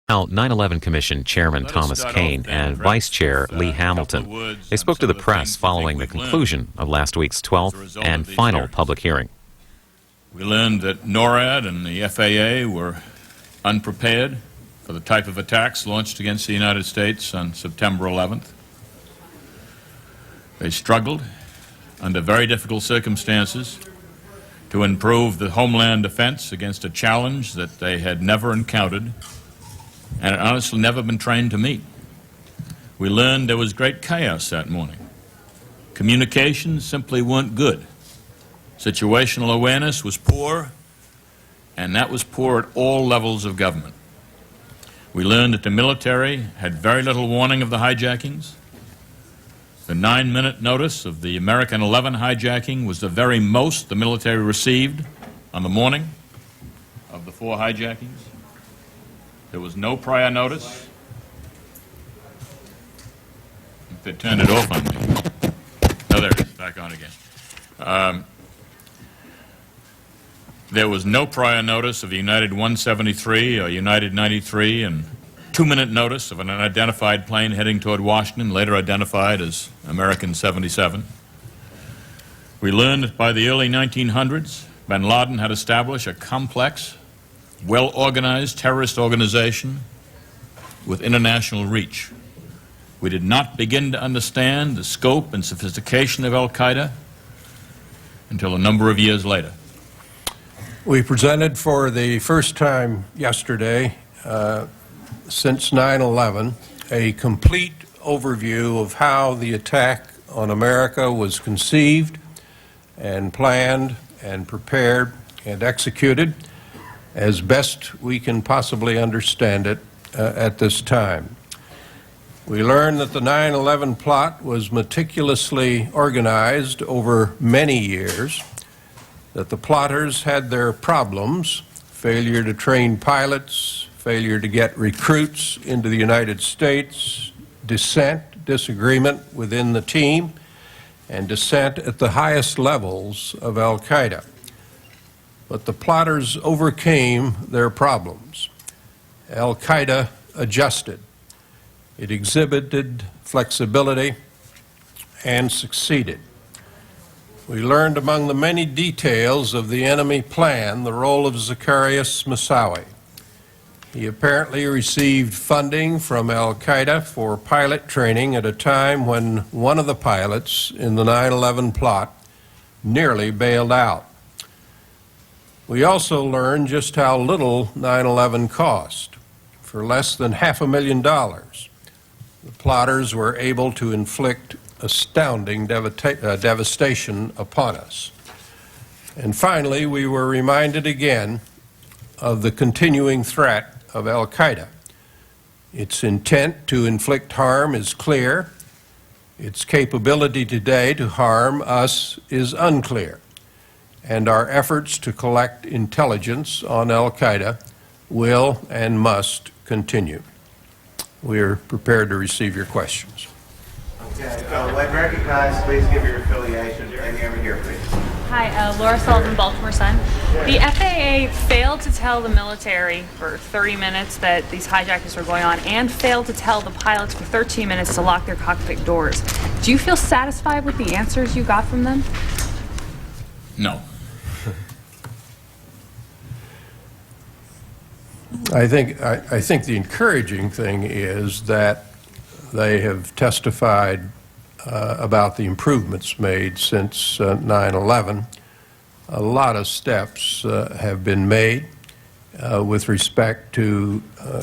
Now, 9/11 Commission Chairman Thomas Kean and Vice Chair Lee Hamilton. They spoke to the press following the conclusion of last week's 12th and final public hearing. We learned that NORAD and the FAA were unprepared for the type of attacks launched against the United States on September 11th. They struggled under very difficult circumstances to improve the homeland defense against a challenge that they had never encountered and had honestly never been trained to meet. We learned there was great chaos that morning. Communications simply weren't good. Situational awareness was poor, and that was poor at all levels of government. We learned that the military had very little warning of the hijackings. The 9-minute notice of the American 11 hijacking was the very most the military received on the morning of the 4 hijackings. There was no prior notice. They turned it off on me. Oh, there it is, back on again. There was no prior notice of the United 173 or United 93, and 2-minute notice of an unidentified plane heading toward Washington, later identified as American 77. We learned that by the early 1900s, bin Laden had established a complex, well-organized terrorist organization with international reach. We did not begin to understand the scope and sophistication of al-Qaeda until a number of years later. We presented for the first time yesterday, since 9/11, a complete overview of how the attack on America was conceived and planned and prepared and executed as best we can possibly understand it at this time. We learned that the 9/11 plot was meticulously organized over many years, that the plotters had their problems: failure to train pilots, failure to get recruits into the United States, dissent, disagreement within the team, and dissent at the highest levels of al-Qaeda. But the plotters overcame their problems. Al-Qaeda adjusted. It exhibited flexibility and succeeded. We learned among the many details of the enemy plan the role of Zacarias Moussaoui. He apparently received funding from al-Qaeda for pilot training at a time when one of the pilots in the 9/11 plot nearly bailed out. We also learned just how little 9/11 cost. For less than $500,000, the plotters were able to inflict astounding devastation upon us. And finally, we were reminded again of the continuing threat of al-Qaeda. Its intent to inflict harm is clear. Its capability today to harm us is unclear. And our efforts to collect intelligence on al-Qaeda will and must continue. We are prepared to receive your questions. Okay, so when recognized, please give your affiliation. And over here, please. Hi, Laura Sullivan, Baltimore Sun. The FAA failed to tell the military for 30 minutes that these hijackings were going on, and failed to tell the pilots for 13 minutes to lock their cockpit doors. Do you feel satisfied with the answers you got from them? No. I think the encouraging thing is that they have testified about the improvements made since 9/11. A lot of steps have been made with respect to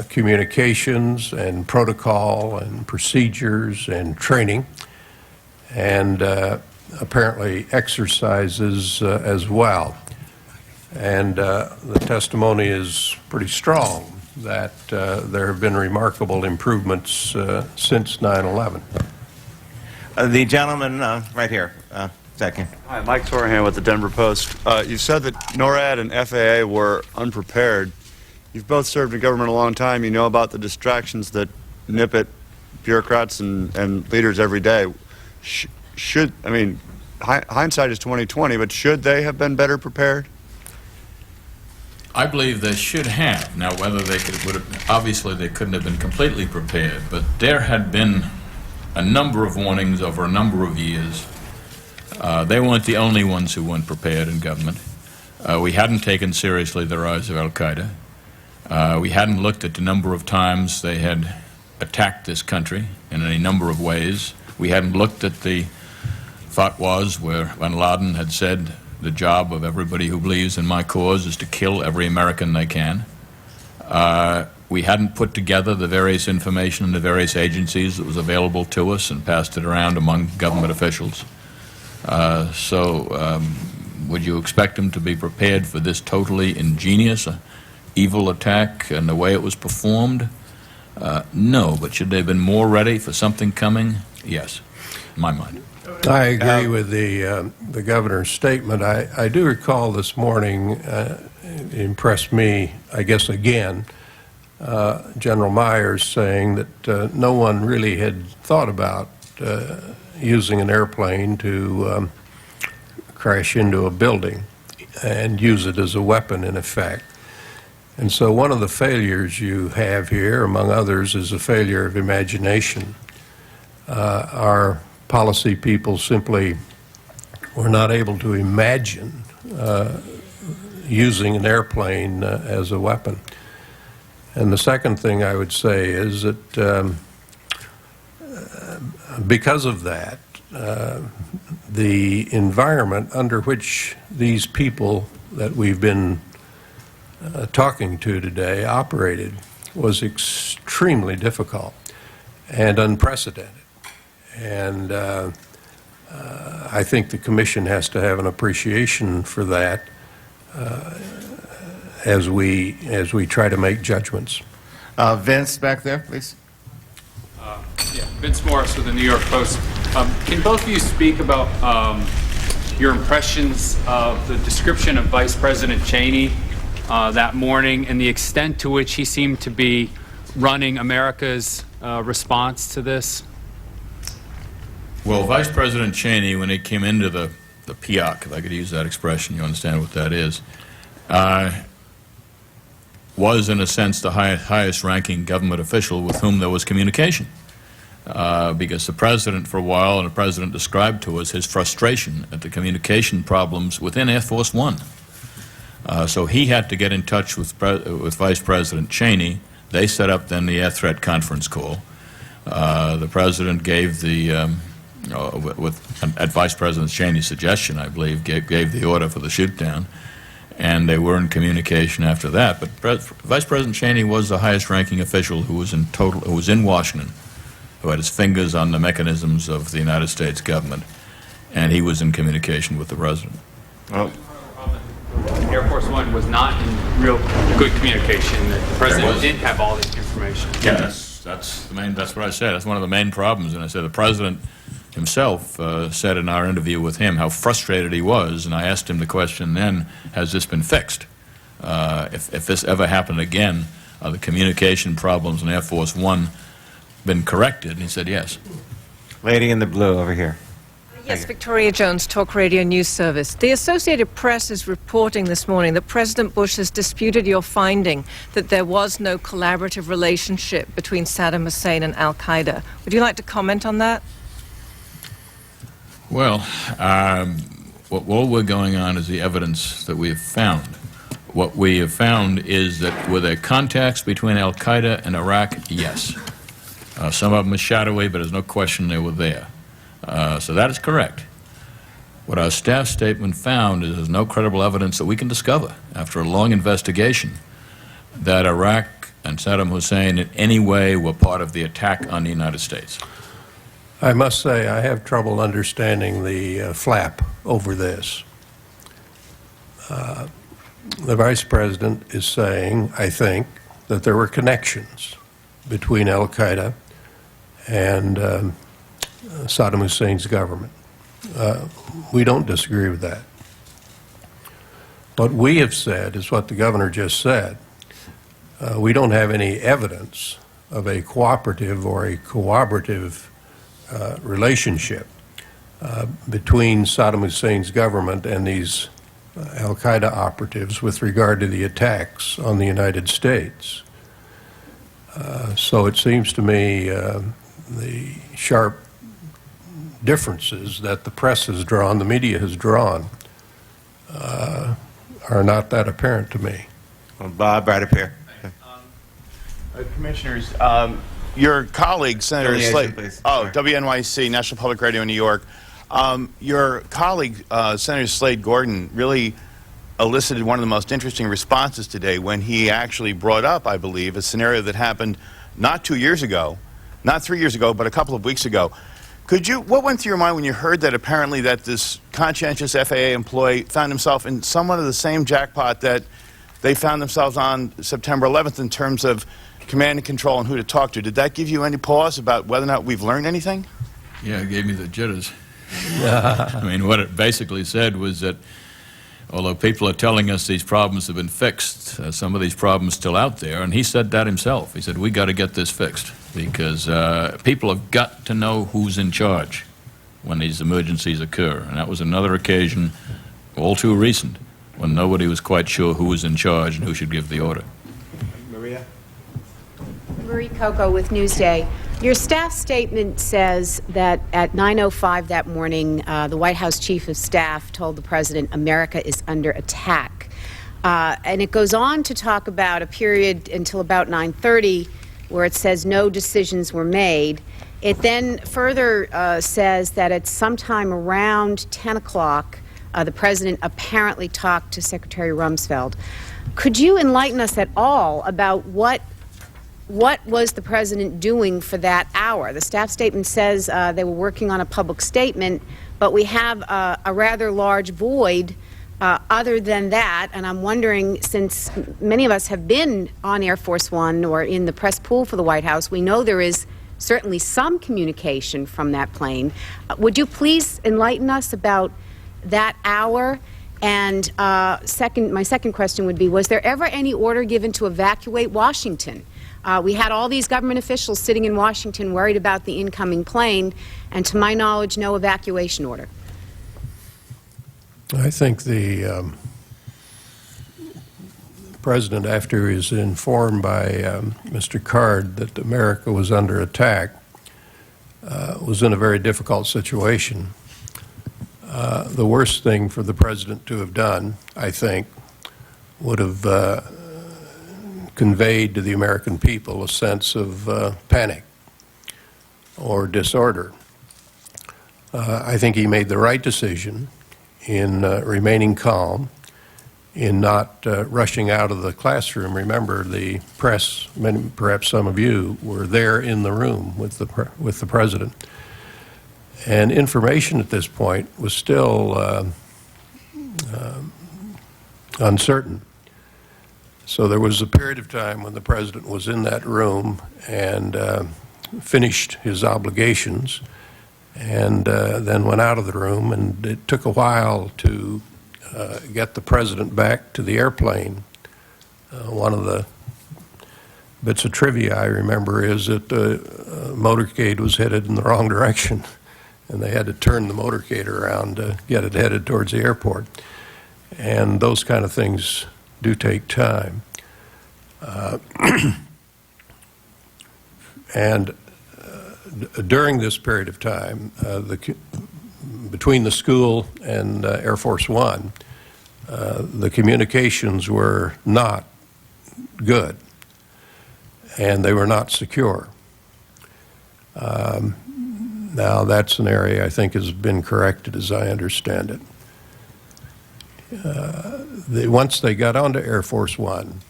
communications and protocol and procedures and training, and apparently exercises as well. And the testimony is pretty strong that there have been remarkable improvements since 9/11. The gentleman right here, second. Hi, Mike Torhan with the Denver Post. You said that NORAD and FAA were unprepared. You've both served in government a long time. You know about the distractions that nip at bureaucrats and leaders every day. Hindsight is 20/20, but should they have been better prepared? I believe they should have. Now, whether they obviously they couldn't have been completely prepared, but there had been a number of warnings over a number of years. They weren't the only ones who weren't prepared in government. We hadn't taken seriously the rise of Al-Qaeda. We hadn't looked at the number of times they had attacked this country in any number of ways. We hadn't looked at the fatwas where bin Laden had said, the job of everybody who believes in my cause is to kill every American they can. We hadn't put together the various information in the various agencies that was available to us and passed it around among government officials. Would you expect them to be prepared for this totally ingenious, evil attack and the way it was performed? No, but should they have been more ready for something coming? Yes, in my mind. I agree with the governor's statement. I do recall this morning, it impressed me, I guess again, General Myers saying that no one really had thought about using an airplane to crash into a building and use it as a weapon in effect. And so one of the failures you have here, among others, is a failure of imagination. Our policy people simply were not able to imagine using an airplane as a weapon. And the second thing I would say is that because of that, the environment under which these people that we've been talking to today operated was extremely difficult and unprecedented. And I think the Commission has to have an appreciation for that as we try to make judgments. Vince, back there, please. Yeah, Vince Morris with the New York Post. Can both of you speak about your impressions of the description of Vice President Cheney that morning and the extent to which he seemed to be running America's response to this? Well, Vice President Cheney, when he came into the PIOC, if I could use that expression, you understand what that is, was in a sense the highest ranking government official with whom there was communication. Because the President for a while, and the President described to us his frustration at the communication problems within Air Force One. So he had to get in touch with Vice President Cheney. They set up then the Air Threat Conference call. The President gave the, at Vice President Cheney's suggestion, I believe, gave the order for the shoot-down, and they were in communication after that. But Vice President Cheney was the highest-ranking official who was in Washington, who had his fingers on the mechanisms of the United States government, and he was in communication with the President. Well, Air Force One was not in real good communication. That the President didn't have all this information. Yes, that's what I said. That's one of the main problems. And I said the President himself said in our interview with him how frustrated he was, and I asked him the question then, has this been fixed? If this ever happened again, are the communication problems in Air Force One been corrected? And he said yes. Lady in the blue over here. Yes, Victoria Jones, Talk Radio News Service. The Associated Press is reporting this morning that President Bush has disputed your finding that there was no collaborative relationship between Saddam Hussein and Al-Qaeda. Would you like to comment on that? Well, all we're going on is the evidence that we have found. What we have found is that were there contacts between Al-Qaeda and Iraq? Yes. Some of them are shadowy, but there's no question they were there. So that is correct. What our staff statement found is there's no credible evidence that we can discover after a long investigation that Iraq and Saddam Hussein in any way were part of the attack on the United States. I must say I have trouble understanding the flap over this. The Vice President is saying, I think, that there were connections between Al-Qaeda and Saddam Hussein's government. We don't disagree with that. What we have said is what the governor just said. We don't have any evidence of a cooperative or a corroborative relationship between Saddam Hussein's government and these al-Qaeda operatives with regard to the attacks on the United States. So it seems to me the sharp differences that the press has drawn, the media has drawn, are not that apparent to me. Well, Bob, right up here. Commissioners, your colleague, Senator Affiliation, Slade. please. Oh, Sorry. WNYC, National Public Radio in New York. Your colleague, Senator Slade Gordon, really elicited one of the most interesting responses today when he actually brought up, I believe, a scenario that happened not 2 years ago, not 3 years ago, but a couple of weeks ago. What went through your mind when you heard that apparently that this conscientious FAA employee found himself in somewhat of the same jackpot that they found themselves on September 11th in terms of command and control and who to talk to? Did that give you any pause about whether or not we've learned anything? Yeah, it gave me the jitters. I mean, what it basically said was that although people are telling us these problems have been fixed, some of these problems still out there, and he said that himself. He said, we got to get this fixed because people have got to know who's in charge when these emergencies occur. And that was another occasion, all too recent, when nobody was quite sure who was in charge and who should give the order. Maria? Marie Coco with Newsday. Your staff statement says that at 9:05 that morning, the White House Chief of Staff told the President America is under attack. And it goes on to talk about a period until about 9:30 where it says no decisions were made. It then further says that at sometime around 10 o'clock, the President apparently talked to Secretary Rumsfeld. Could you enlighten us at all about what was the President doing for that hour? The staff statement says they were working on a public statement, but we have a rather large void other than that, and I'm wondering, since many of us have been on Air Force One or in the press pool for the White House, we know there is certainly some communication from that plane. Would you please enlighten us about that hour? And my second question would be, was there ever any order given to evacuate Washington? We had all these government officials sitting in Washington worried about the incoming plane, and to my knowledge, no evacuation order. I think the President, after he was informed by Mr. Card that America was under attack, was in a very difficult situation. The worst thing for the President to have done, I think, would have conveyed to the American people a sense of panic or disorder. I think he made the right decision in remaining calm, in not rushing out of the classroom. Remember, the press, perhaps some of you, were there in the room with the President. And information at this point was still uncertain. So there was a period of time when the President was in that room and finished his obligations and then went out of the room, and it took a while to get the President back to the airplane. One of the bits of trivia I remember is that the motorcade was headed in the wrong direction, and they had to turn the motorcade around to get it headed towards the airport. And those kind of things do take time. During this period of time, between the school and Air Force One, the communications were not good, and they were not secure. Now, that's an area I think has been corrected, as I understand it. Once they got onto Air Force One,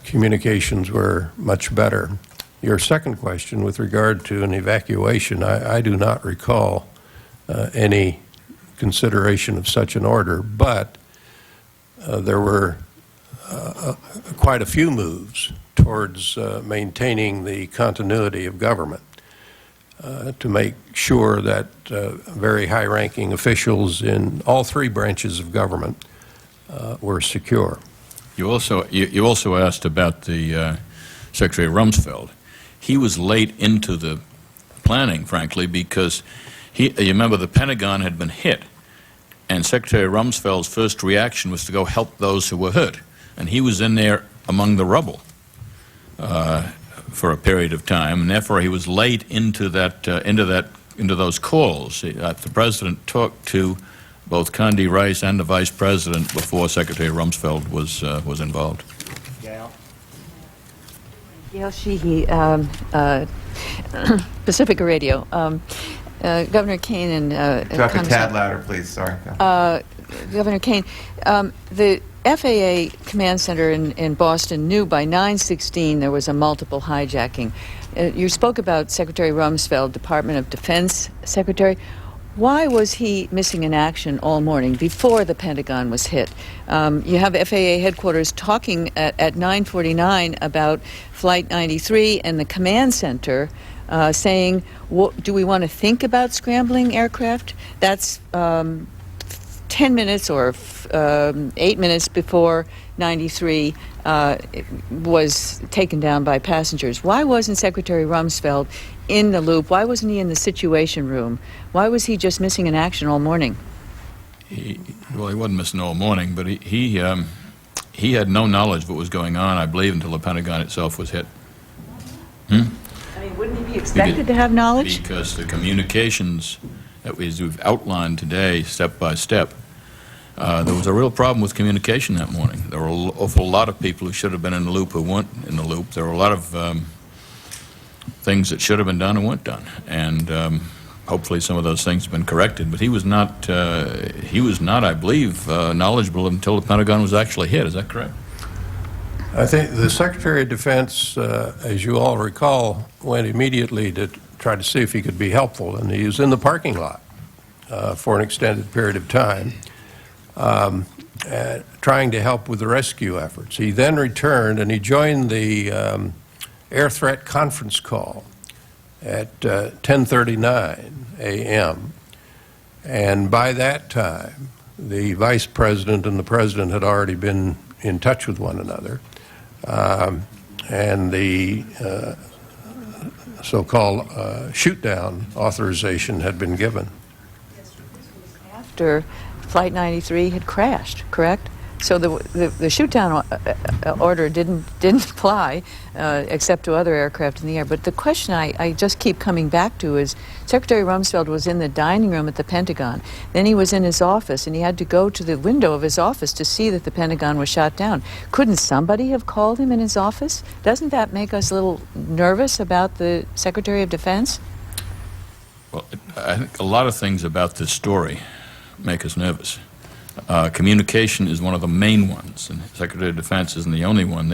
communications were much better. Your second question with regard to an evacuation, I do not recall any consideration of such an order, but there were quite a few moves towards maintaining the continuity of government to make sure that very high-ranking officials in all three branches of government were secure. You also asked about the Secretary Rumsfeld. He was late into the planning, frankly, because you remember the Pentagon had been hit, And Secretary Rumsfeld's first reaction was to go help those who were hurt. And he was in there among the rubble for a period of time, and therefore he was late into those calls. The President talked to both Condi Rice and the Vice President before Secretary Rumsfeld was involved. Gail Sheehy, Pacifica Radio. Governor Kean and Talk a tad louder, please. Sorry. Governor Kean, the FAA Command Center in Boston knew by 9/16 there was a multiple hijacking. You spoke about Secretary Rumsfeld, Department of Defense Secretary. Why was he missing in action all morning before the Pentagon was hit? You have FAA headquarters talking at 9:49 about Flight 93 and the command center saying, do we want to think about scrambling aircraft? That's 10 minutes or 8 minutes before 93 was taken down by passengers. Why wasn't Secretary Rumsfeld in the loop? Why wasn't he in the Situation Room? Why was he just missing in action all morning? Well, he wasn't missing all morning, but he had no knowledge of what was going on, I believe, until the Pentagon itself was hit. I mean, wouldn't he be expected to have knowledge? Because the communications that we've outlined today, step by step, there was a real problem with communication that morning. There were an awful lot of people who should have been in the loop who weren't in the loop. There were a lot of things that should have been done and weren't done, and hopefully some of those things have been corrected. But he was not, I believe, knowledgeable until the Pentagon was actually hit. Is that correct? I think the Secretary of Defense, as you all recall, went immediately to try to see if he could be helpful, and he was in the parking lot for an extended period of time, trying to help with the rescue efforts. He then returned and he joined the air threat conference call at 10:39 a.m. And by that time, the Vice President and the President had already been in touch with one another, and the so-called shoot-down authorization had been given. After Flight 93 had crashed, correct? So the shoot-down order didn't apply except to other aircraft in the air. But the question I just keep coming back to is Secretary Rumsfeld was in the dining room at the Pentagon. Then he was in his office, and he had to go to the window of his office to see that the Pentagon was shot down. Couldn't somebody have called him in his office? Doesn't that make us a little nervous about the Secretary of Defense? Well, I think a lot of things about this story make us nervous. Communication is one of the main ones, and the Secretary of Defense isn't the only one.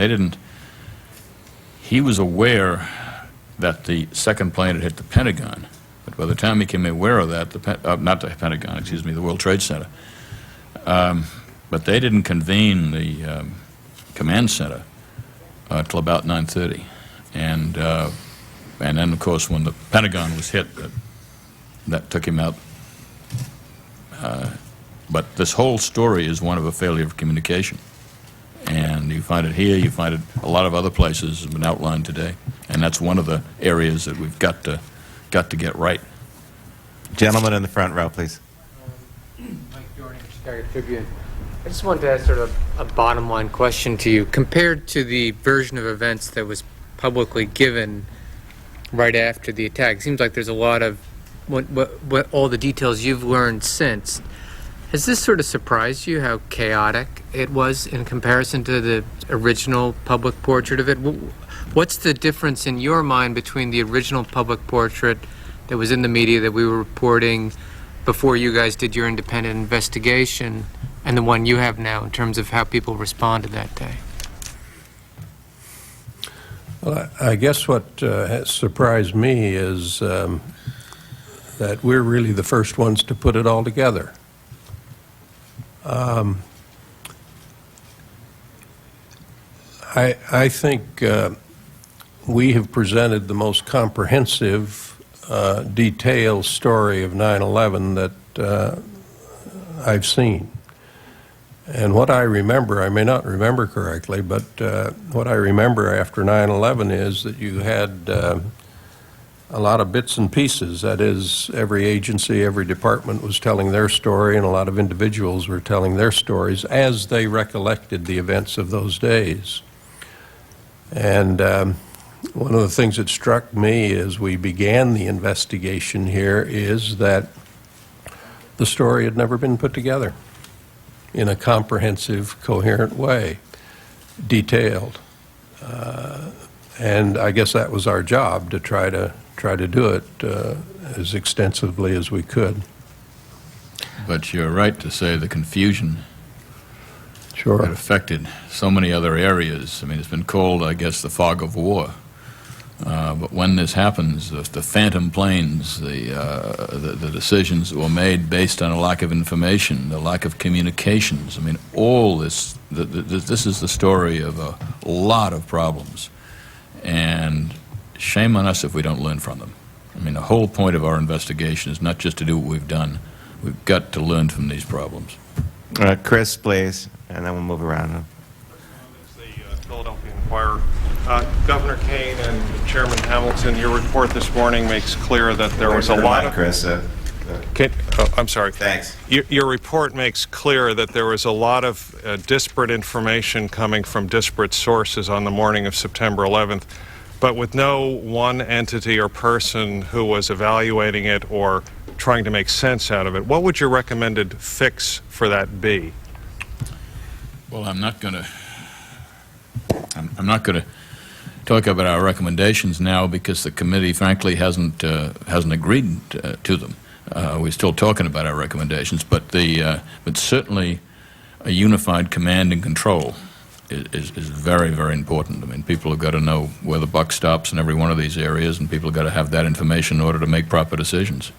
He was aware that the second plane had hit the Pentagon, but by the time he became aware of that, not the Pentagon, excuse me, the World Trade Center, but they didn't convene the command center till about 9:30, and then, of course, when the Pentagon was hit, that took him out. But this whole story is one of a failure of communication. And you find it here, you find it a lot of other places, has been outlined today. And that's one of the areas that we've got to get right. Gentleman in the front row, please. Mike Jordan, Chicago Tribune. I just wanted to ask sort of a bottom line question to you. Compared to the version of events that was publicly given right after the attack, it seems like there's a lot of what all the details you've learned since. Has this sort of surprised you how chaotic it was in comparison to the original public portrait of it? What's the difference in your mind between the original public portrait that was in the media that we were reporting before you guys did your independent investigation and the one you have now in terms of how people responded that day? Well, I guess what has surprised me is that we're really the first ones to put it all together. I think we have presented the most comprehensive, detailed story of 9/11 that I've seen. And what I remember, I may not remember correctly, but what I remember after 9/11 is that you had a lot of bits and pieces. That is, every agency, every department was telling their story, and a lot of individuals were telling their stories as they recollected the events of those days. And one of the things that struck me as we began the investigation here is that the story had never been put together in a comprehensive, coherent way, detailed. And I guess that was our job, to try to do it as extensively as we could. But you're right to say the confusion Sure. that affected so many other areas. I mean, it's been called, I guess, the fog of war. But when this happens, the phantom planes, the decisions that were made based on a lack of information, the lack of communications, I mean, all this, this is the story of a lot of problems. And shame on us if we don't learn from them. I mean, the whole point of our investigation is not just to do what we've done. We've got to learn from these problems. Chris, please, and then we'll move around. The Philadelphia Inquirer. Governor Kean and Chairman Hamilton, your report this morning makes clear that there was a lot of... Chris. I'm sorry. Thanks. Your report makes clear that there was a lot of disparate information coming from disparate sources on the morning of September 11th, but with no one entity or person who was evaluating it or trying to make sense out of it. What would your recommended fix for that be? Well, I'm not going to talk about our recommendations now because the committee, frankly, hasn't agreed to them. We're still talking about our recommendations, but certainly a unified command and control is very, very important. I mean, people have got to know where the buck stops in every one of these areas, and people have got to have that information in order to make proper decisions.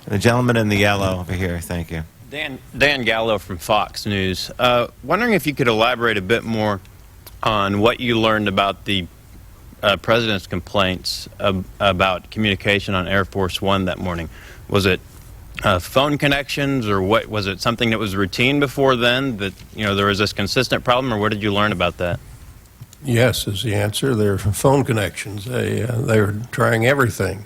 The gentleman in the yellow over here, thank you. Dan Gallo from Fox News. Wondering if you could elaborate a bit more on what you learned about the President's complaints about communication on Air Force One that morning. Was it phone connections, or what was it? Something that was routine before then, that there was this consistent problem, or what did you learn about that? Yes is the answer. They're phone connections. They were trying everything.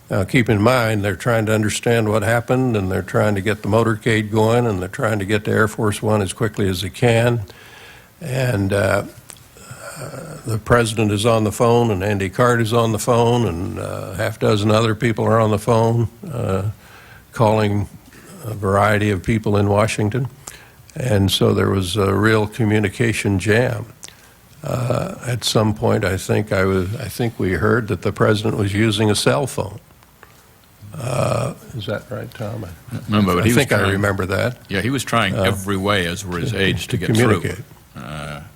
Now, keep in mind, they're trying to understand what happened, and they're trying to get the motorcade going, and they're trying to get to Air Force One as quickly as they can. And the president is on the phone, and Andy Card is on the phone, and a half dozen other people are on the phone, calling a variety of people in Washington. And so there was a real communication jam. At some point, I think we heard that the president was using a cell phone. Is that right, Tom? Remember, but I remember that. Yeah, he was trying every way, as were his aides, to get communicate. Through.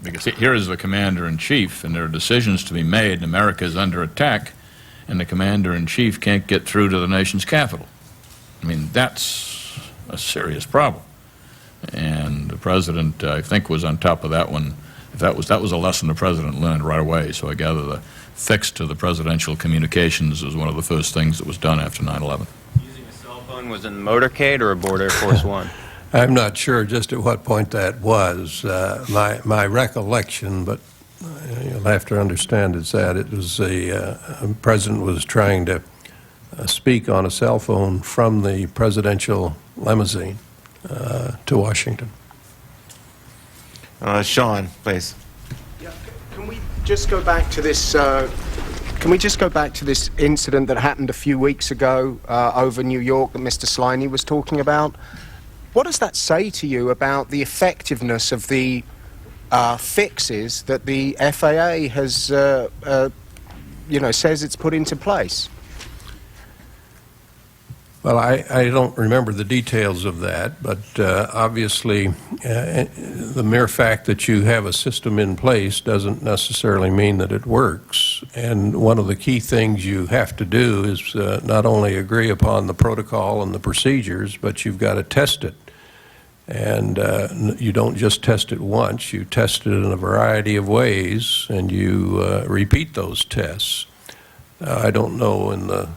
Because here is the commander-in-chief, and there are decisions to be made, and America is under attack, and the commander-in-chief can't get through to the nation's capital. I mean, that's a serious problem. And the president, I think, was on top of that one. That was a lesson the president learned right away, so I gather the fix to the presidential communications was one of the first things that was done after 9/11. Using a cell phone was in the motorcade or aboard Air Force One? I'm not sure just at what point that was. My recollection, but you'll have to understand, is that it was the president was trying to speak on a cell phone from the presidential limousine to Washington. Sean, please. Yeah, can we just go back to this? Can we just go back to this incident that happened a few weeks ago over New York that Mr. Sliney was talking about? What does that say to you about the effectiveness of the fixes that the FAA has, says it's put into place? Well, I don't remember the details of that, but obviously the mere fact that you have a system in place doesn't necessarily mean that it works. And one of the key things you have to do is not only agree upon the protocol and the procedures, but you've got to test it. And you don't just test it once, you test it in a variety of ways, and you repeat those tests. I don't know in the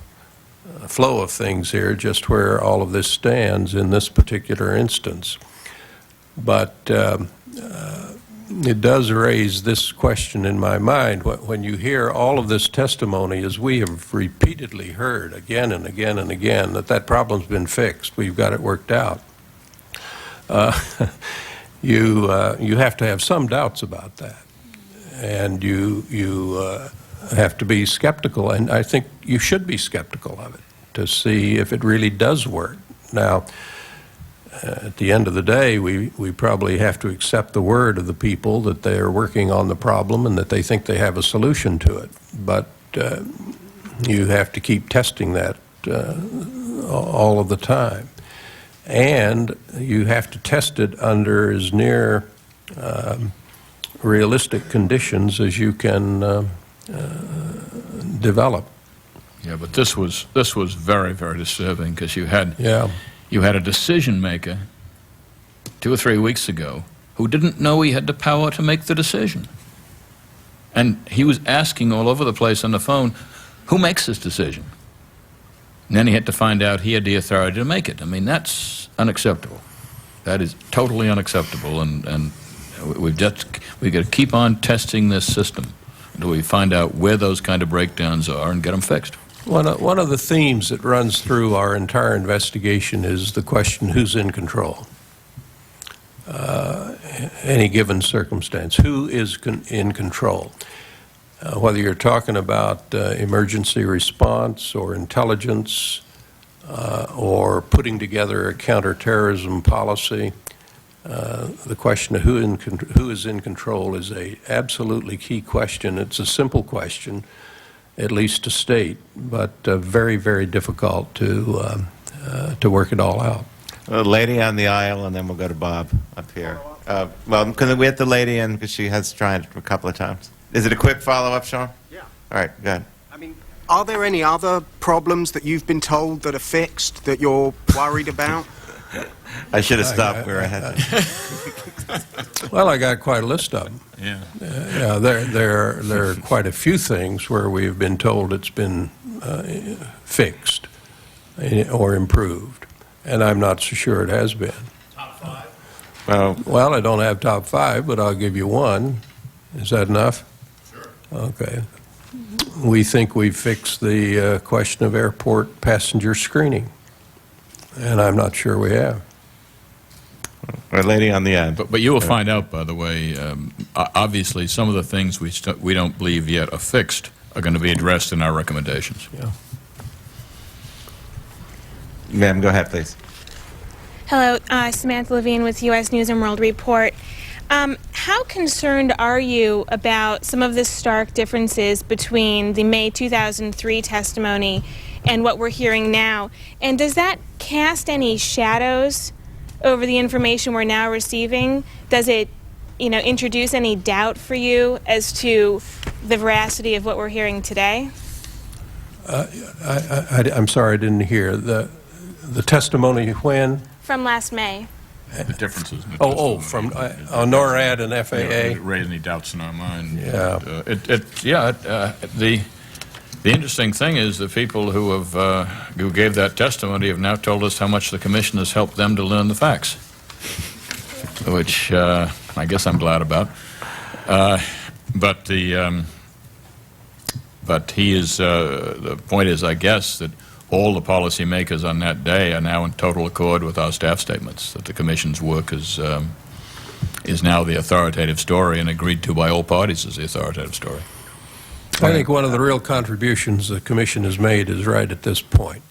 flow of things here just where all of this stands in this particular instance. But it does raise this question in my mind. When you hear all of this testimony, as we have repeatedly heard again and again and again, that problem's been fixed, we've got it worked out, you have to have some doubts about that. And you have to be skeptical, and I think you should be skeptical of it to see if it really does work. Now, at the end of the day, we probably have to accept the word of the people that they are working on the problem and that they think they have a solution to it. But you have to keep testing that all of the time. And you have to test it under as near realistic conditions as you can develop. Yeah, but this was very, very disturbing, because you had a decision maker 2 or 3 weeks ago who didn't know he had the power to make the decision, and he was asking all over the place on the phone, who makes this decision? And then he had to find out he had the authority to make it. I mean, that's unacceptable. That is totally unacceptable, and we've got to keep on testing this system until we find out where those kind of breakdowns are and get them fixed. One of the themes that runs through our entire investigation is the question, who's in control? Any given circumstance, who is in control? Whether you're talking about emergency response or intelligence or putting together a counterterrorism policy, the question of who is in control is a absolutely key question. It's a simple question, at least to state, but very, very difficult to work it all out. Lady on the aisle, and then we'll go to Bob up here. Well, can we get the lady in, because she has tried a couple of times. Is it a quick follow-up, Sean? Yeah. All right, go ahead. I mean, are there any other problems that you've been told that are fixed that you're worried about? I should have stopped where I had to. Well, I got quite a list of them. Yeah. There are quite a few things where we've been told it's been fixed or improved, and I'm not so sure it has been. Top 5? Well, I don't have top 5, but I'll give you one. Is that enough? Sure. Okay. We think we've fixed the question of airport passenger screening, and I'm not sure we have. Or lady on the end. But you will find out, by the way, obviously some of the things we don't believe yet are fixed are going to be addressed in our recommendations. Yeah. Ma'am, go ahead, please. Hello, Samantha Levine with U.S. News and World Report. How concerned are you about some of the stark differences between the May 2003 testimony and what we're hearing now? And does that cast any shadows over the information we're now receiving? Does it, introduce any doubt for you as to the veracity of what we're hearing today? I'm sorry, I didn't hear. The testimony when? From last May. The differences. In the from NORAD and FAA. Raise any doubts in our mind. Yeah. The interesting thing is the people who gave that testimony have now told us how much the Commission has helped them to learn the facts, which I guess I'm glad about. But the point is, I guess, that all the policymakers on that day are now in total accord with our staff statements, that the Commission's work is now the authoritative story and agreed to by all parties as the authoritative story. I think one of the real contributions the Commission has made is right at this point.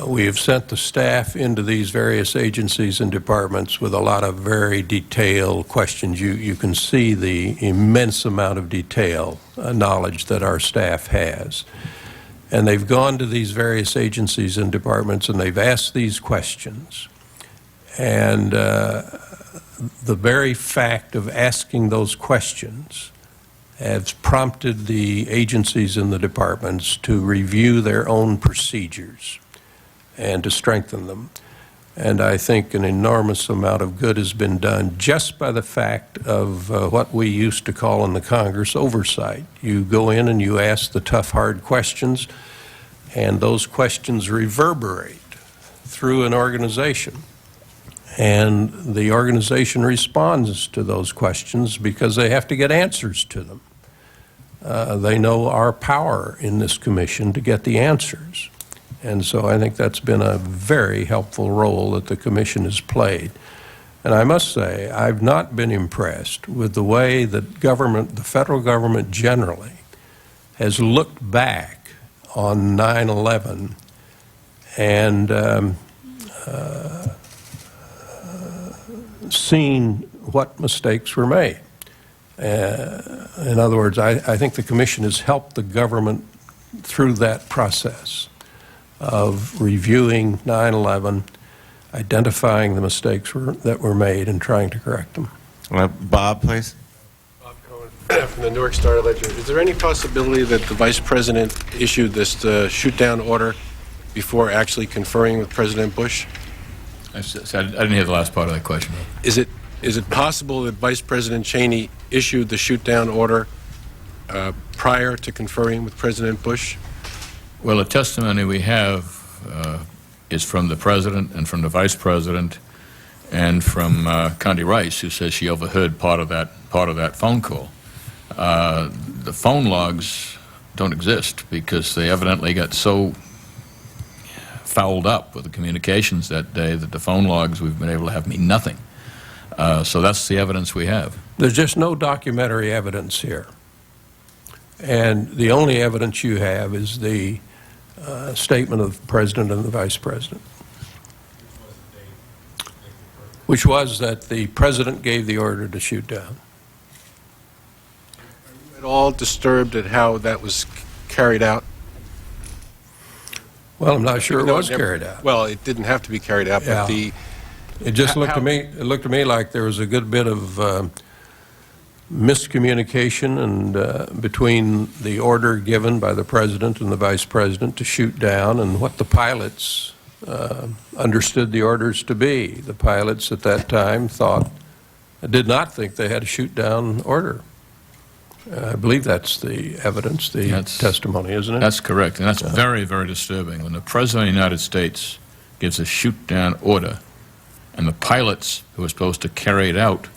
We have sent the staff into these various agencies and departments with a lot of very detailed questions. You can see the immense amount of detail, knowledge that our staff has. And they've gone to these various agencies and departments and they've asked these questions. And the very fact of asking those questions has prompted the agencies and the departments to review their own procedures and to strengthen them. And I think an enormous amount of good has been done just by the fact of what we used to call in the Congress oversight. You go in and you ask the tough, hard questions, and those questions reverberate through an organization. And the organization responds to those questions because they have to get answers to them. They know our power in this commission to get the answers. And so I think that's been a very helpful role that the commission has played. And I must say, I've not been impressed with the way that the federal government generally, has looked back on 9/11 and seen what mistakes were made. In other words, I think the commission has helped the government through that process of reviewing 9/11, identifying the mistakes that were made, and trying to correct them. Bob, please. Bob Cohen from the Newark Star-Ledger. Is there any possibility that the Vice President issued this shoot-down order before actually conferring with President Bush? I didn't hear the last part of that question. Is it possible that Vice President Cheney issued the shoot-down order prior to conferring with President Bush? Well, the testimony we have is from the President and from the Vice President and from Condi Rice, who says she overheard part of that phone call. The phone logs don't exist because they evidently got so fouled up with the communications that day that the phone logs we've been able to have mean nothing. So that's the evidence we have. There's just no documentary evidence here. And the only evidence you have is the statement of the President and the Vice President, which was that the President gave the order to shoot down. Are you at all disturbed at how that was carried out? Well, I'm not sure it was carried out. Well, it didn't have to be carried out, Yeah. but It just looked to me. It looked to me like there was a good bit of miscommunication and between the order given by the President and the Vice President to shoot down and what the pilots understood the orders to be. The pilots at that time did not think they had a shoot down order. I believe that's the evidence, testimony, isn't it? That's correct, and that's very, very disturbing. When the President of the United States gives a shoot-down order, and the pilots who are supposed to carry it out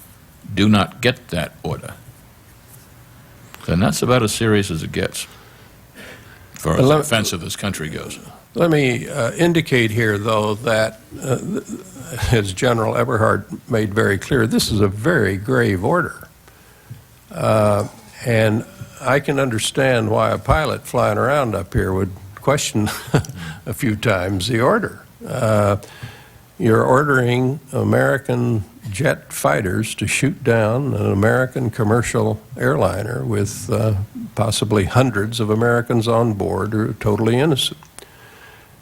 do not get that order, then that's about as serious as it gets, as far as the defense of this country goes. Let me indicate here, though, that as General Eberhart made very clear, this is a very grave order. And I can understand why a pilot flying around up here would question a few times the order. You're ordering American jet fighters to shoot down an American commercial airliner with possibly hundreds of Americans on board who are totally innocent.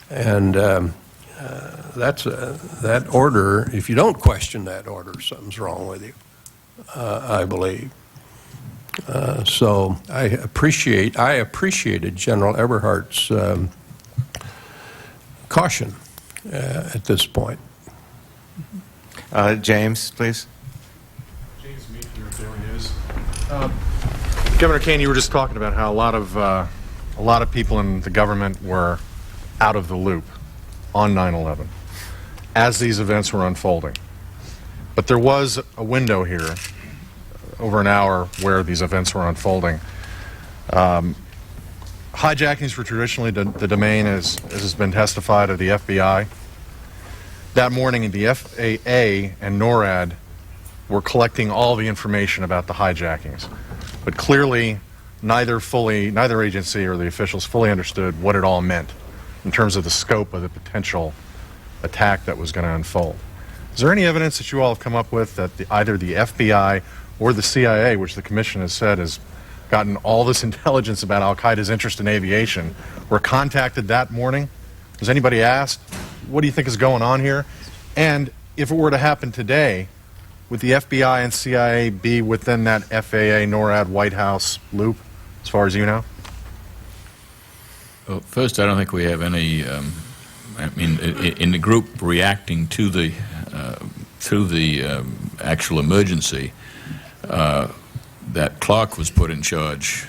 And that order, if you don't question that order, something's wrong with you, I believe. So I appreciated General Eberhart's caution at this point. James, please. James Mead from your Daily News. Governor Kean, you were just talking about how a lot of people in the government were out of the loop on 9/11 as these events were unfolding. But there was a window here, over an hour, where these events were unfolding. Hijackings were traditionally the domain, as has been testified, of the FBI. That morning, the FAA and NORAD were collecting all the information about the hijackings. But clearly, neither agency or the officials fully understood what it all meant in terms of the scope of the potential attack that was going to unfold. Is there any evidence that you all have come up with that either the FBI or the CIA, which the Commission has said has gotten all this intelligence about al-Qaeda's interest in aviation, were contacted that morning? Was anybody asked, what do you think is going on here? And if it were to happen today, would the FBI and CIA be within that FAA, NORAD, White House loop, as far as you know? Well, first, I don't think we have any, in the group reacting to the actual emergency, that Clark was put in charge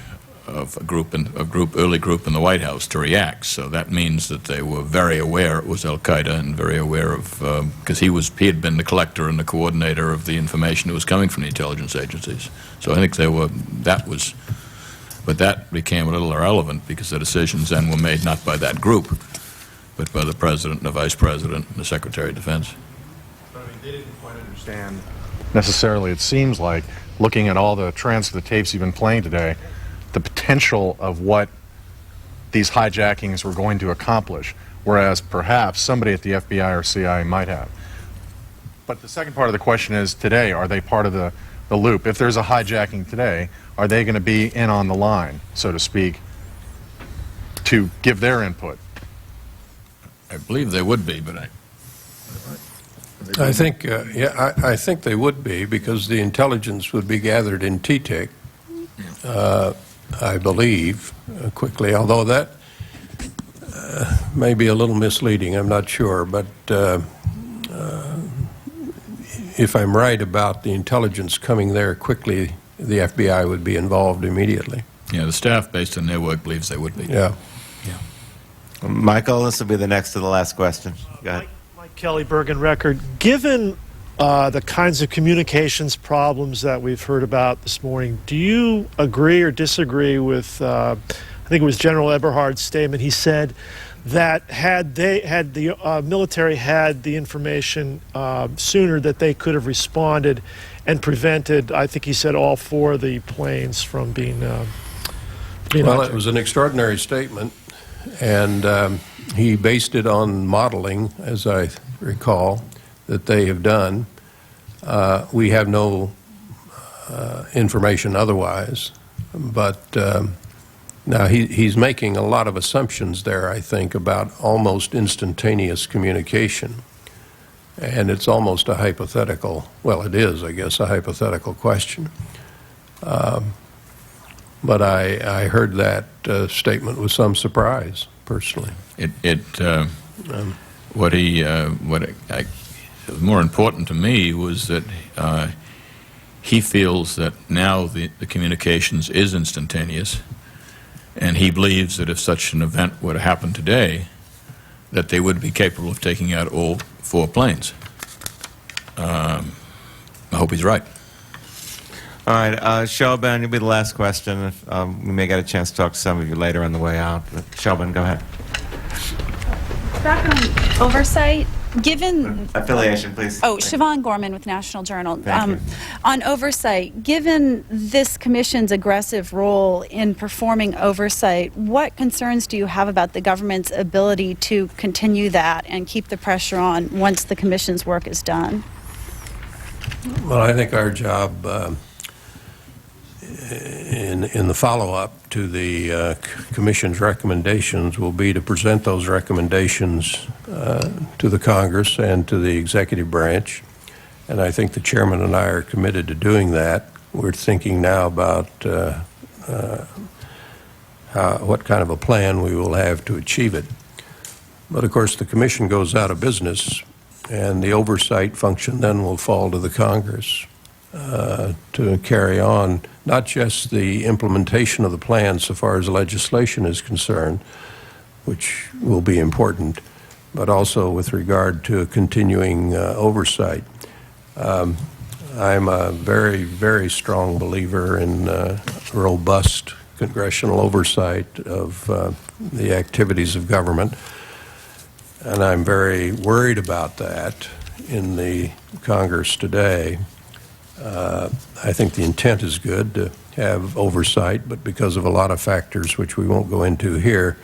of early group in the White House to react. So that means that they were very aware it was Al-Qaeda and very aware of, because he had been the collector and the coordinator of the information that was coming from the intelligence agencies. So I think but that became a little irrelevant because the decisions then were made not by that group, but by the President and the Vice President and the Secretary of Defense. But, I mean, they didn't quite understand necessarily, it seems like, looking at all the the tapes you've been playing today, the potential of what these hijackings were going to accomplish, whereas perhaps somebody at the FBI or CIA might have. But the second part of the question is, today, are they part of the loop? If there's a hijacking today, are they going to be in on the line, so to speak, to give their input? I believe they would be, but I think, I think they would be, because the intelligence would be gathered in TTIC, I believe, quickly, although that may be a little misleading, I'm not sure, but if I'm right about the intelligence coming there quickly, the FBI would be involved immediately. Yeah, the staff, based on their work, believes they would be. Yeah. Michael, this will be the next to the last question. Go ahead. Mike Kelly, Bergen Record. Given the kinds of communications problems that we've heard about this morning, do you agree or disagree with, I think it was General Eberhard's statement? He said that had the military had the information sooner, that they could have responded and prevented, I think he said, all 4 of the planes from being Well, hijacked. it was an extraordinary statement, and he based it on modeling, as I recall, that they have done. We have no information otherwise, but now he's making a lot of assumptions there, I think, about almost instantaneous communication. And it's almost a hypothetical, well, it is, I guess, a hypothetical question. But I heard that statement with some surprise, personally. What more important to me was that he feels that now the communications is instantaneous, and he believes that if such an event were to happen today, that they would be capable of taking out all 4 planes. I hope he's right. All right, Shobhan, you'll be the last question. We may get a chance to talk to some of you later on the way out. But Shobhan, go ahead. Back on oversight, given... Affiliation, please. Oh, Siobhan Gorman with National Journal. Thank you. On oversight, given this commission's aggressive role in performing oversight, what concerns do you have about the government's ability to continue that and keep the pressure on once the commission's work is done? Well, I think our job in the follow-up to the Commission's recommendations will be to present those recommendations to the Congress and to the executive branch. And I think the chairman and I are committed to doing that. We're thinking now about what kind of a plan we will have to achieve it. But of course, the Commission goes out of business, and the oversight function then will fall to the Congress to carry on not just the implementation of the plan so far as legislation is concerned, which will be important, but also with regard to continuing oversight. I'm a very, very strong believer in robust congressional oversight of the activities of government, and I'm very worried about that in the Congress today. I think the intent is good to have oversight, but because of a lot of factors which we won't go into here,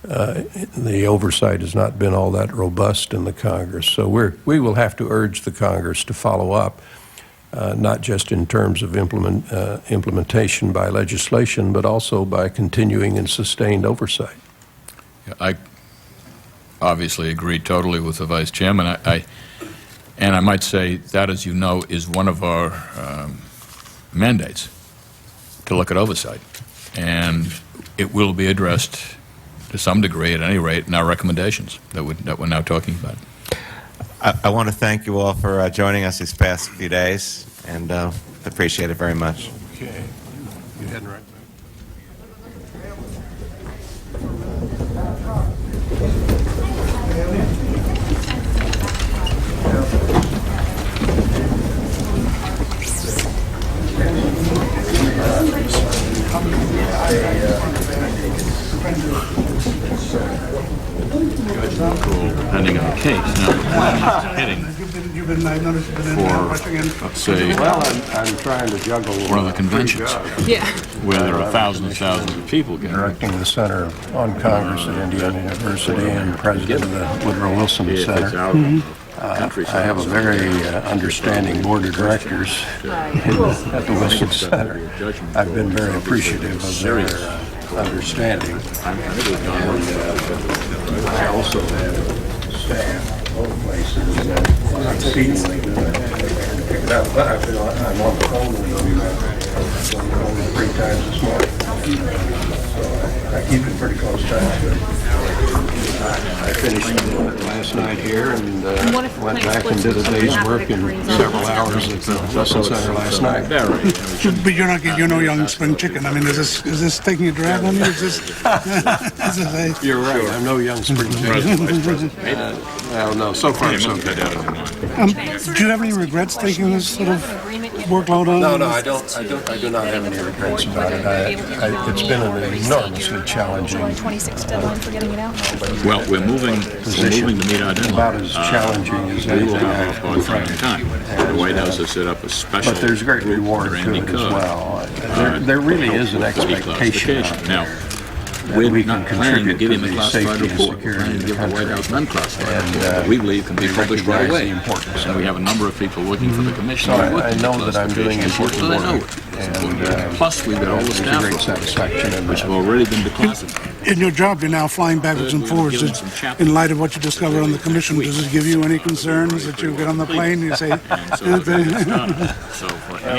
the oversight has not been all that robust in the Congress. So we will have to urge the Congress to follow up, not just in terms of implementation by legislation, but also by continuing and sustained oversight. I obviously agree totally with the Vice Chairman. And I might say that, as you know, is one of our mandates, to look at oversight. And it will be addressed to some degree, at any rate, in our recommendations that we're now talking about. I want to thank you all for joining us these past few days, and appreciate it very much. Okay. You're heading right back. depending on the case. Now, heading for, let's say, Well, I'm trying to juggle one of the conventions Yeah. where there are thousands and thousands of people gathering. directing the Center on Congress at Indiana University and president of the Woodrow Wilson Center. I have a very understanding board of directors at the Wilson Center. I've been very appreciative of their understanding. And I also have staff, both places, that exceedingly good and pick it up. But I'm on the phone with them only 3 times this morning. So I keep in pretty close touch. I finished last night here and went back and did a day's work in several hours at the Wilson Center last night. But you're no young spring chicken. I mean, is this taking a drag on you? Is this You're right. I'm no young spring chicken. Well, no. So far, so good. do you have any regrets taking this sort of workload on? No, I don't. I do not have any regrets about it. It's been an enormously challenging. 26 deadline for getting it out. Well, we're moving to meet our deadline. About as challenging as we will anything have I've our prime time. The White House has set up a special. But there's great reward to it as well. There really is an expectation now. We're not planning to give him a classified report. We're planning to give the White House an unclassified report. We believe can be published right away. And we have a number of people working for the commission. So I know that I'm doing important work. Plus, we've got all the staff great satisfaction which have already been declassified. In your job, you're now flying backwards and forwards. In light of what you discovered on the commission, does it give you any concerns that you get on the plane and you say... Well,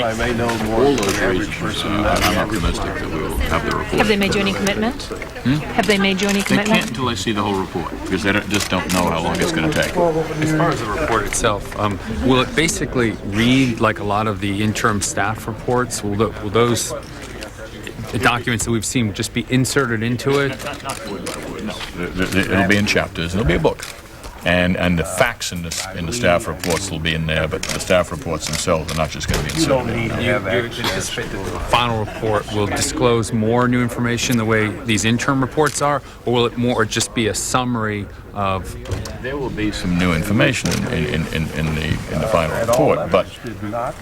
I may know more than the average person. I'm optimistic that we will have the report. Have they made you any commitment? Have they made you any They commitment? can't until they see the whole report, because they just don't know how long it's going to take. As far as the report itself, will it basically read like a lot of the interim staff reports? Will those documents that we've seen just be inserted into it? It'll be in chapters. It'll be a book. And the facts in the staff reports will be in there, but the staff reports themselves are not just going to be inserted. You anticipate that the final report will disclose more new information the way these interim reports are, or will it more just be a summary of... There will be some new information in the final report, but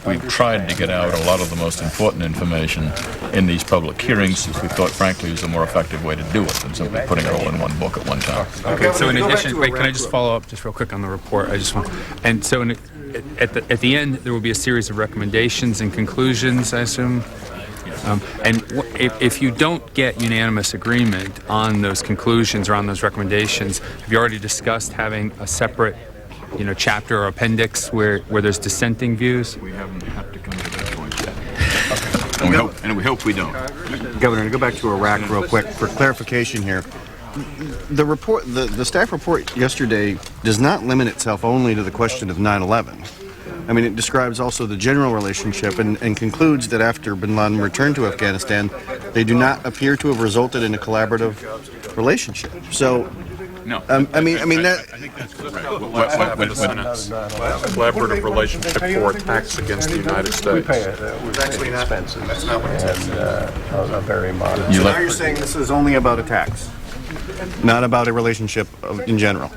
we've tried to get out a lot of the most important information in these public hearings, since we thought, frankly, it was a more effective way to do it than simply putting it all in one book at one time. Okay, so in addition, wait, can I just follow up just real quick on the report? I just want, and so at the end, there will be a series of recommendations and conclusions, I assume? And if you don't get unanimous agreement on those conclusions or on those recommendations, have you already discussed having a separate, chapter or appendix where there's dissenting views? We haven't had to come to that point yet. And we hope we don't. Governor, to go back to Iraq real quick for clarification here. The report, the staff report yesterday does not limit itself only to the question of 9/11. I mean, it describes also the general relationship and concludes that after bin Laden returned to Afghanistan, they do not appear to have resulted in a collaborative relationship. So, no. I mean that. I think that's correct. Collaborative relationship for attacks against the United States. It's actually not expensive. That's not what it says. And a very modest. So now you're saying this is only about attacks, not about a relationship in general.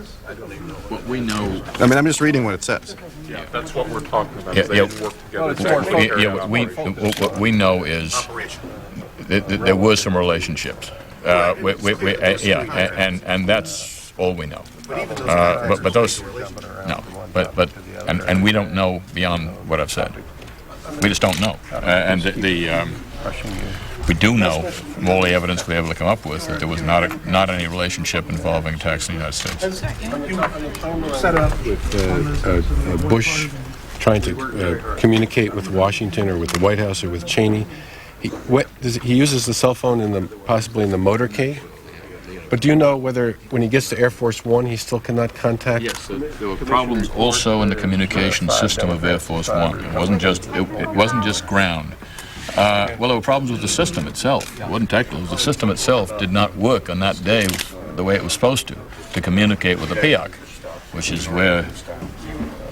What we know. I mean, I'm just reading what it says. Yeah, that's what we're talking about. Yeah, What we know is that there were some relationships. And that's all we know. But those, no. And we don't know beyond what I've said. We just don't know. We do know from all the evidence we were able to come up with that there was not any relationship involving attacks in the United States. With Bush trying to communicate with Washington or with the White House or with Cheney, he uses the cell phone possibly in the motorcade. But do you know whether when he gets to Air Force One, he still cannot contact? Yes, there were problems also in the communication system of Air Force One. It wasn't just ground. Well, there were problems with the system itself. It wasn't technical. The system itself did not work on that day the way it was supposed to communicate with the PIOC, which is where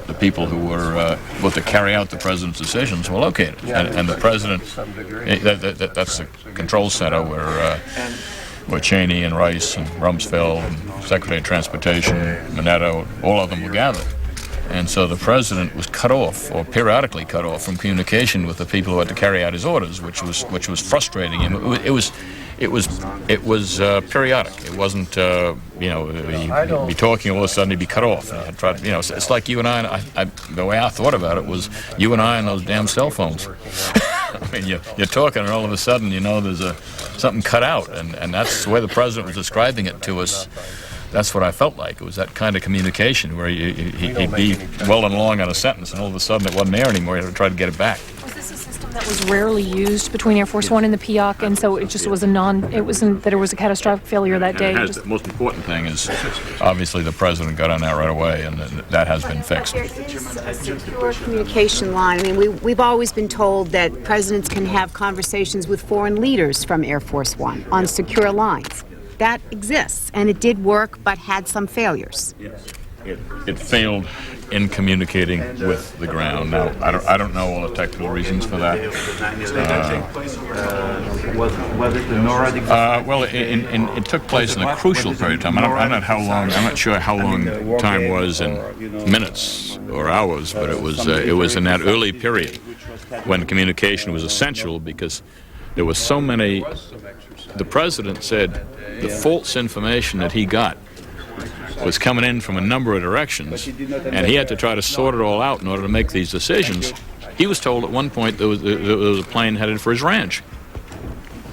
the people who were able to carry out the president's decisions were located. And the president, that's the control center where where Cheney and Rice and Rumsfeld and Secretary of Transportation, Minetto, all of them were gathered. And so the president was cut off, or periodically cut off, from communication with the people who had to carry out his orders, which was frustrating him. It was periodic. It wasn't, he'd be talking, all of a sudden he'd be cut off. And I'd try to, it's like you and I, the way I thought about it was you and I and those damn cell phones. I mean, you're talking, and all of a sudden, there's something cut out, and that's the way the president was describing it to us. That's what I felt like. It was that kind of communication where he'd be well and long on a sentence, and all of a sudden it wasn't there anymore. You had to try to get it back. Was this a system that was rarely used between Air Force One and the PIOC, and so it just was it wasn't that it was a catastrophic failure that day? The most important thing is, obviously, the president got on that right away, and that has been fixed. There is a secure communication line. I mean, we've always been told that presidents can have conversations with foreign leaders from Air Force One on secure lines. That exists, and it did work, but had some failures. It failed in communicating with the ground. Now, I don't know all the technical reasons for that. Well, it took place in a crucial period of time. I'm not sure how long time was in minutes or hours, but it was in that early period when communication was essential, because there was so many. The president said the false information that he got was coming in from a number of directions, and he had to try to sort it all out in order to make these decisions. He was told at one point there was a plane headed for his ranch.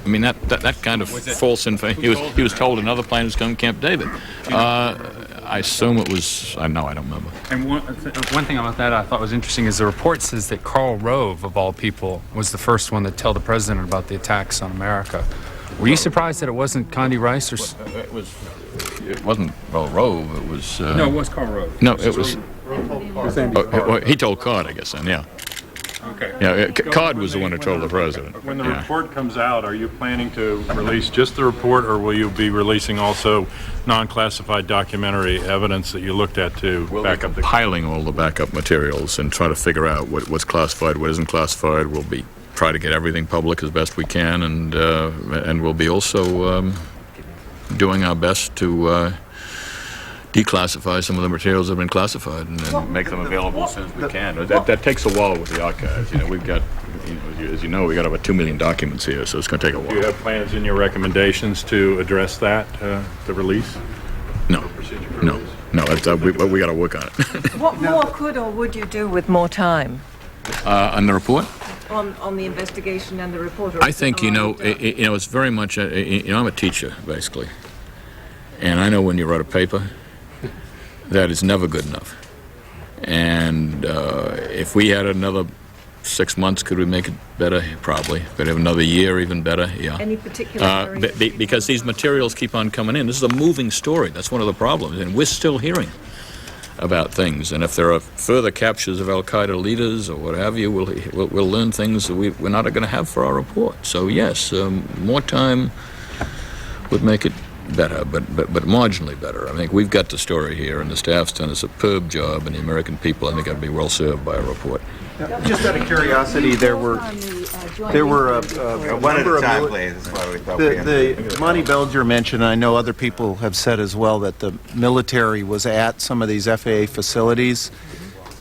I mean, that kind of false information. He was told another plane was coming to Camp David. I assume it was. I don't remember. And one thing about that I thought was interesting is the report says that Karl Rove, of all people, was the first one to tell the president about the attacks on America. Were you surprised that it wasn't Condi Rice? It wasn't Rove. It was. No, it was Karl Rove. No, it was. He told Card, I guess. Then, yeah. Okay. Yeah, Card was the one who told the president. When the report comes out, are you planning to release just the report, or will you be releasing also non-classified documentary evidence that you looked at to back up the... Compiling all the backup materials and try to figure out what's classified, what isn't classified. We'll be try to get everything public as best we can, and we'll be also doing our best to declassify some of the materials that have been classified and make them available as soon as we can. That takes a while with the archives. We've got, as you know, we got about 2 million documents here, so it's going to take a while. Do you have plans in your recommendations to address that, the release? No. We got to work on it. What more could or would you do with more time? On the report? On the investigation and the report? I think, it's very much, I'm a teacher, basically. And I know when you write a paper, that is never good enough. And if we had another 6 months, could we make it better? Probably. If we have another year, even better, yeah. Any particular because these materials keep on coming in. This is a moving story. That's one of the problems. And we're still hearing about things. And if there are further captures of al-Qaeda leaders or what have you, we'll learn things that we're not going to have for our report. So, yes, more time would make it better, but marginally better. I think we've got the story here, and the staff's done a superb job, and the American people, I think, would be well served by a report. Just out of curiosity, there were a number of the Monty Belger mentioned, and I know other people have said as well, that the military was at some of these FAA facilities.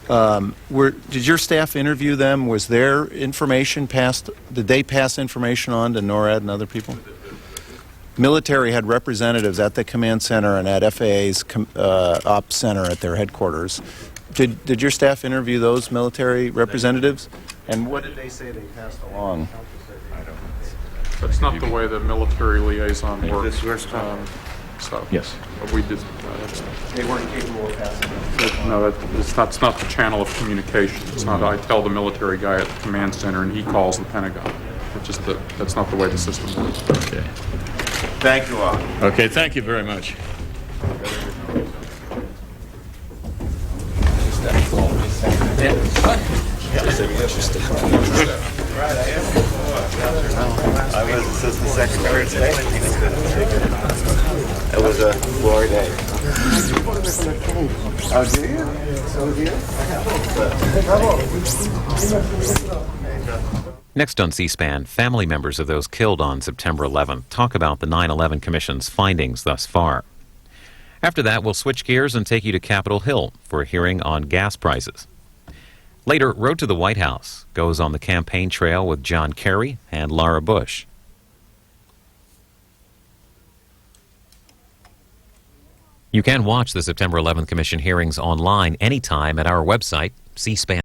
Did your staff interview them? Was their information passed? Did they pass information on to NORAD and other people? Military had representatives at the command center and at FAA's ops center at their headquarters. Did your staff interview those military representatives? And what did they say they passed along? That's not the way the military liaison works. So yes, we did. They weren't capable of passing. No, that's not the channel of communication. It's not. I tell the military guy at the command center, and he calls the Pentagon. That's not the way the system works. Okay. Thank you all. Okay, thank you very much. I was assistant secretary of state. It was a glory day. Oh, do you? So do you? Next on C-SPAN, family members of those killed on September 11th talk about the 9/11 Commission's findings thus far. After that, we'll switch gears and take you to Capitol Hill for a hearing on gas prices. Later, Road to the White House goes on the campaign trail with John Kerry and Laura Bush. You can watch the September 11th Commission hearings online anytime at our website, cspan.